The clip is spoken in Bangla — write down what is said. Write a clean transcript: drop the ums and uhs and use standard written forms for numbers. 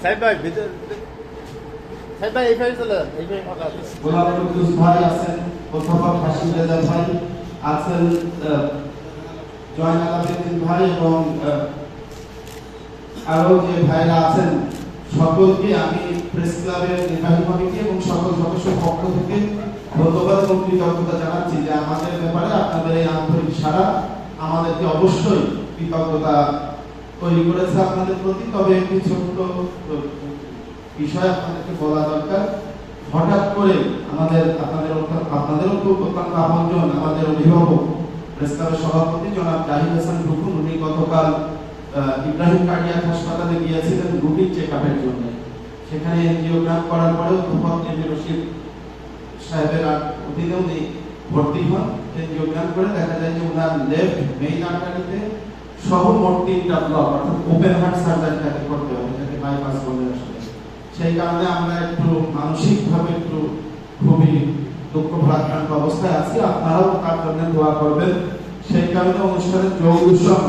সাহেব ভাই ভিতর সাহেব ভাই এই ভাই চলে যান এই ভাই ফাঁকা আছে গোলাম কুদ্দুস ভাই আছেন অধ্যাপক হাসিম রেজা ভাই আছেন জয়নাল আবেদিন ভাই এবং আরো যে ভাইরা আছেন সকলকে আমি প্রেস ক্লাবের নির্বাহী কমিটি এবং সকল সদস্যের পক্ষ থেকে ধন্যবাদ এবং কৃতজ্ঞতা জানাচ্ছি যে আমাদের ব্যাপারে আপনাদের এই আন্তরিক সাড়া আমাদেরকে অবশ্যই কৃতজ্ঞতা তৈরি করেছে আপনাদের প্রতি। তবে একটি ছোট্ট বিষয় আপনাদেরকে বলা দরকার, হঠাৎ করে আপনাদেরও খুব অত্যন্ত আপনজন আমাদের অভিভাবক প্রেস ক্লাবের সভাপতি জনাব জাহিদ হাসান রুকুন, উনি গতকাল ইব্রাহিম কার্ডিয়াক হাসপাতালে গিয়েছিলেন রুটিন চেক আপের জন্য। সেখানে এনজিওগ্রাম করার পরেও মোহাম্মদ এমনি রশিদ সাহেবের অধীনে উনি ভর্তি হন। এনজিওগ্রাম করে দেখা যায় যে ওনার লেফট মেইন আর্টারিতে সহ মোট 3টা ব্লক, অর্থাৎ ওপেন হার্ট সার্জারি তাকে করতে হবে, যাকে বাইপাস বলে আসলে। সেই কারণে আমরা একটু মানসিকভাবে একটু খুবই দুঃখ ভারাক্রান্ত অবস্থায় আছি। আপনারাও তার জন্য দোয়া করবেন। সেই কারণে অনুষ্ঠানের যোগ উৎসব